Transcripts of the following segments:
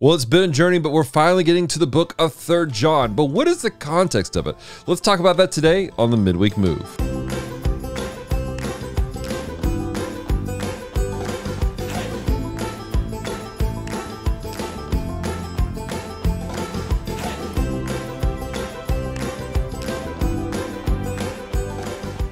Well, it's been a journey, but we're finally getting to the book of 3 John. But what is the context of it? Let's talk about that today on the Midweek Move.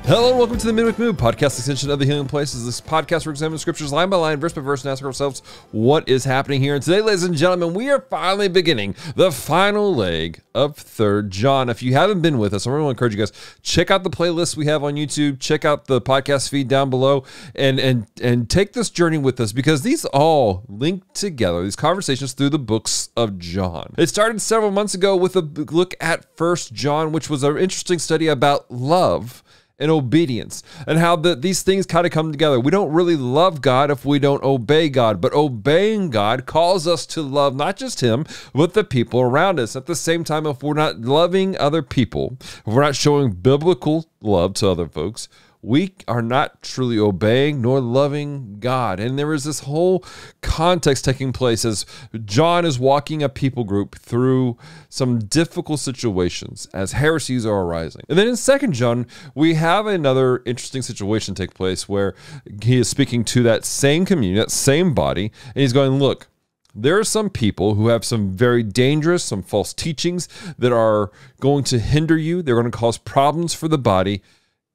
Hello and welcome to the Midweek Move, podcast extension of the Healing Places. This podcast we're examining scriptures line by line, verse by verse, and ask ourselves what is happening here. And today, ladies and gentlemen, we are finally beginning the final leg of 3 John. If you haven't been with us, I really want to encourage you guys, check out the playlist we have on YouTube, check out the podcast feed down below, and take this journey with us, because these all link together, these conversations through the books of John. It started several months ago with a look at 1 John, which was an interesting study about love and obedience, and how these things kind of come together. We don't really love God if we don't obey God, but obeying God calls us to love not just Him, but the people around us. At the same time, if we're not loving other people, if we're not showing biblical love to other folks, we are not truly obeying nor loving God. And there is this whole context taking place as John is walking a people group through some difficult situations as heresies are arising. And then in 2 John, we have another interesting situation take place where he is speaking to that same community, that same body, and he's going, look, there are some people who have some very dangerous, some false teachings that are going to hinder you. They're going to cause problems for the body.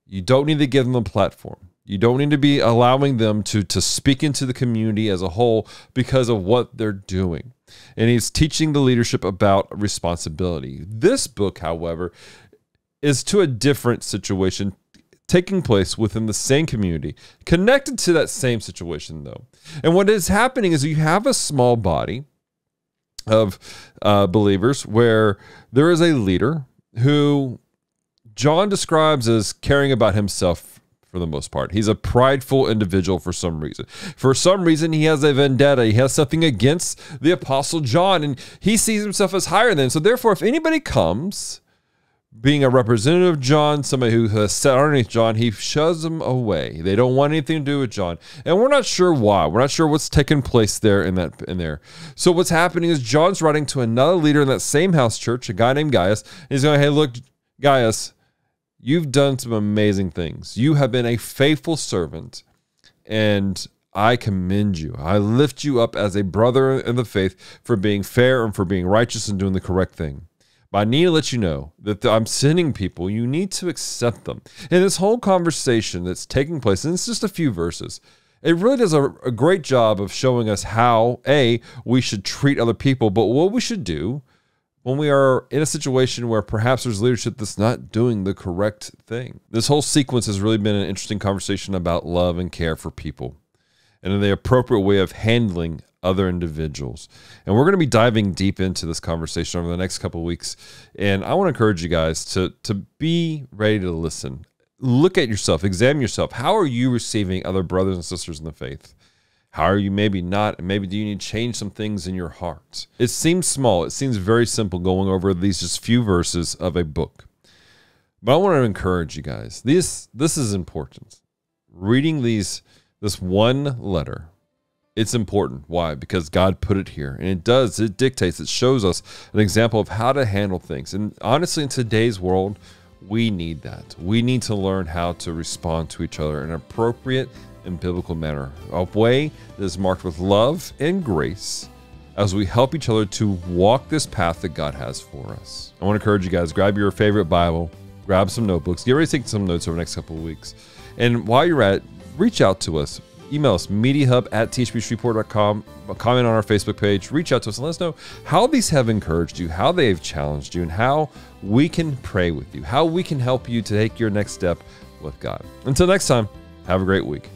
You don't need to give them a platform. You don't need to be allowing them to speak into the community as a whole because of what they're doing. And he's teaching the leadership about responsibility. This book, however, is to a different situation taking place within the same community, connected to that same situation, though. And what is happening is you have a small body of believers where there is a leader who John describes as caring about himself for the most part. He's a prideful individual for some reason. For some reason, he has a vendetta. He has something against the Apostle John, and he sees himself as higher than. So therefore, if anybody comes, being a representative of John, somebody who has sat underneath John, he shoves them away. They don't want anything to do with John. And we're not sure why. We're not sure what's taking place there in there. So what's happening is John's writing to another leader in that same house church, a guy named Gaius. And he's going, hey, look, Gaius, you've done some amazing things. You have been a faithful servant, and I commend you. I lift you up as a brother in the faith for being fair and for being righteous and doing the correct thing. But I need to let you know that I'm sending people. You need to accept them. And this whole conversation that's taking place, and it's just a few verses, it really does a great job of showing us how, A, we should treat other people, but what we should do when we are in a situation where perhaps there's leadership that's not doing the correct thing. This whole sequence has really been an interesting conversation about love and care for people and the appropriate way of handling other individuals. And we're going to be diving deep into this conversation over the next couple of weeks. And I want to encourage you guys to be ready to listen. Look at yourself, examine yourself. How are you receiving other brothers and sisters in the faith? How are you maybe not? Maybe do you need to change some things in your heart? It seems small. It seems very simple going over these just few verses of a book. But I want to encourage you guys. This is important. Reading this one letter, it's important. Why? Because God put it here. And it does. It dictates. It shows us an example of how to handle things. And honestly, in today's world, we need that. We need to learn how to respond to each other in an appropriate and biblical manner, a way that is marked with love and grace as we help each other to walk this path that God has for us. I want to encourage you guys, grab your favorite Bible, grab some notebooks, get ready to take some notes over the next couple of weeks. And while you're at it, reach out to us. Email us, mediahub@thbshreveport.com, comment on our Facebook page, reach out to us and let us know how these have encouraged you, how they've challenged you, and how we can pray with you, how we can help you to take your next step with God. Until next time, have a great week.